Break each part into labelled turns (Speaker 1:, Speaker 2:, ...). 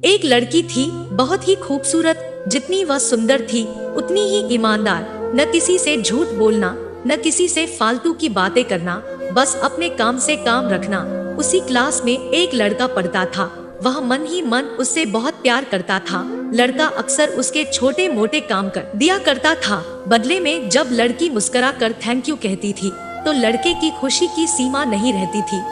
Speaker 1: एक लड़की थी, बहुत ही खूबसूरत। जितनी वह सुंदर थी उतनी ही ईमानदार। न किसी से झूठ बोलना, न किसी से फालतू की बातें करना, बस अपने काम से काम रखना। उसी क्लास में एक लड़का पढ़ता था। वह मन ही मन उससे बहुत प्यार करता था। लड़का अक्सर उसके छोटे मोटे काम कर दिया करता था। बदले में जब लड़की मुस्कुरा कर थैंक यू कहती थी तो लड़के की खुशी की सीमा नहीं रहती थी।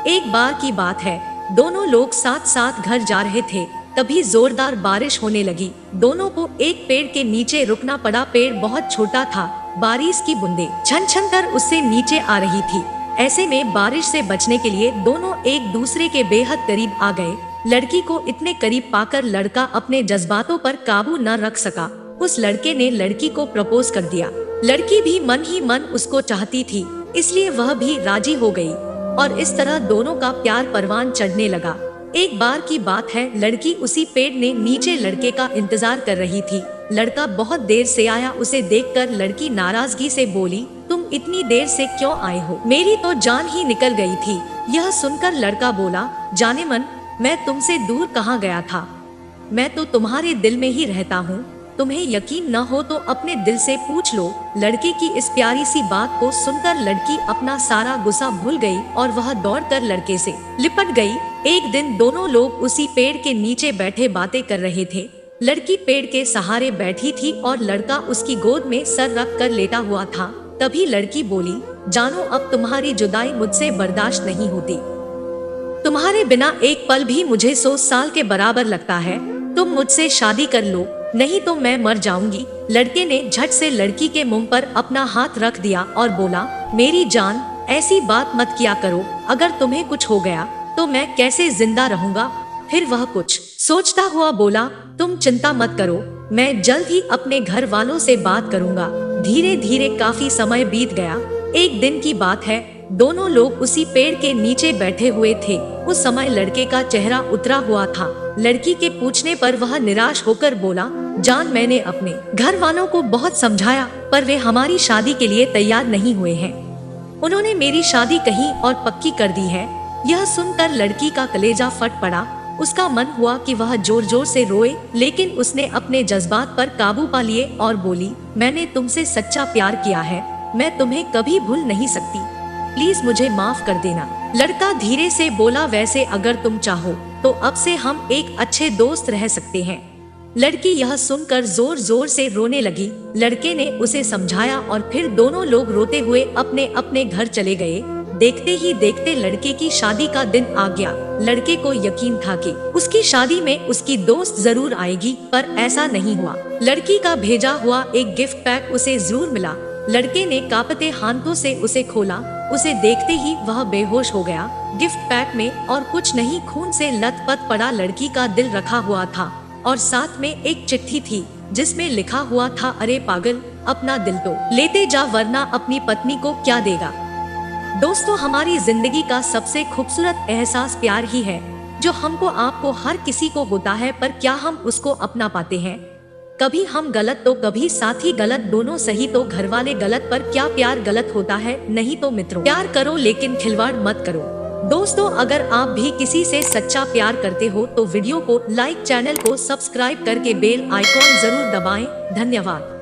Speaker 1: एक बार की बात है, दोनों लोग साथ साथ घर जा रहे थे। तभी जोरदार बारिश होने लगी। दोनों को एक पेड़ के नीचे रुकना पड़ा। पेड़ बहुत छोटा था। बारिश की बूंदें छन छन कर उससे नीचे आ रही थी। ऐसे में बारिश से बचने के लिए दोनों एक दूसरे के बेहद करीब आ गए। लड़की को इतने करीब पाकर लड़का अपने जज्बातों पर काबू न रख सका। उस लड़के ने लड़की को प्रपोज कर दिया। लड़की भी मन ही मन उसको चाहती थी, इसलिए वह भी राजी हो गई और इस तरह दोनों का प्यार परवान चढ़ने लगा। एक बार की बात है, लड़की उसी पेड़ ने नीचे लड़के का इंतजार कर रही थी। लड़का बहुत देर से आया। उसे देखकर लड़की नाराजगी से बोली, तुम इतनी देर से क्यों आए हो? मेरी तो जान ही निकल गई थी। यह सुनकर लड़का बोला, जाने मन, मैं तुमसे दूर कहाँ गया था, मैं तो तुम्हारे दिल में ही रहता हूँ। तुम्हें यकीन न हो तो अपने दिल से पूछ लो। लड़के की इस प्यारी सी बात को सुनकर लड़की अपना सारा गुस्सा भूल गई और वह दौड़कर लड़के से लिपट गई। एक दिन दोनों लोग उसी पेड़ के नीचे बैठे बातें कर रहे थे। लड़की पेड़ के सहारे बैठी थी और लड़का उसकी गोद में सर रख कर लेटा हुआ था। तभी लड़की बोली, जानो अब तुम्हारी जुदाई मुझसे बर्दाश्त नहीं होती। तुम्हारे बिना एक पल भी मुझे 100 साल के बराबर लगता है। तुम मुझसे शादी कर लो, नहीं तो मैं मर जाऊंगी। लड़के ने झट से लड़की के मुंह पर अपना हाथ रख दिया और बोला, मेरी जान, ऐसी बात मत किया करो। अगर तुम्हें कुछ हो गया तो मैं कैसे जिंदा रहूंगा? फिर वह कुछ सोचता हुआ बोला, तुम चिंता मत करो, मैं जल्द ही अपने घर वालों से बात करूंगा। धीरे धीरे काफी समय बीत गया। एक दिन की बात है, दोनों लोग उसी पेड़ के नीचे बैठे हुए थे। उस समय लड़के का चेहरा उतरा हुआ था। लड़की के पूछने पर वह निराश होकर बोला, जान, मैंने अपने घर वालों को बहुत समझाया पर वे हमारी शादी के लिए तैयार नहीं हुए हैं। उन्होंने मेरी शादी कहीं और पक्की कर दी है। यह सुनकर लड़की का कलेजा फट पड़ा। उसका मन हुआ कि वह जोर जोर से रोए, लेकिन उसने अपने जज्बात पर काबू पा लिए और बोली, मैंने तुमसे सच्चा प्यार किया है, मैं तुम्हें कभी भूल नहीं सकती। प्लीज मुझे माफ कर देना। लड़का धीरे से बोला, वैसे अगर तुम चाहो तो अब से हम एक अच्छे दोस्त रह सकते हैं। लड़की यह सुनकर जोर जोर से रोने लगी। लड़के ने उसे समझाया और फिर दोनों लोग रोते हुए अपने अपने घर चले गए। देखते ही देखते लड़के की शादी का दिन आ गया। लड़के को यकीन था कि उसकी शादी में उसकी दोस्त जरूर आएगी, पर ऐसा नहीं हुआ। लड़की का भेजा हुआ एक गिफ्ट पैक उसे जरूर मिला। लड़के ने कांपते हाथों से उसे खोला। उसे देखते ही वह बेहोश हो गया। गिफ्ट पैक में और कुछ नहीं, खून से लथपथ पड़ा लड़की का दिल रखा हुआ था और साथ में एक चिट्ठी थी जिसमें लिखा हुआ था, अरे पागल, अपना दिल तो लेते जा वरना अपनी पत्नी को क्या देगा। दोस्तों, हमारी जिंदगी का सबसे खूबसूरत एहसास प्यार ही है, जो हमको आपको हर किसी को होता है, पर क्या हम उसको अपना पाते हैं? कभी हम गलत तो कभी साथी गलत, दोनों सही तो घर वाले गलत, पर क्या प्यार गलत होता है? नहीं तो मित्रों, प्यार करो लेकिन खिलवाड़ मत करो। दोस्तों, अगर आप भी किसी से सच्चा प्यार करते हो तो वीडियो को लाइक, चैनल को सब्सक्राइब करके बेल आइकॉन जरूर दबाएं। धन्यवाद।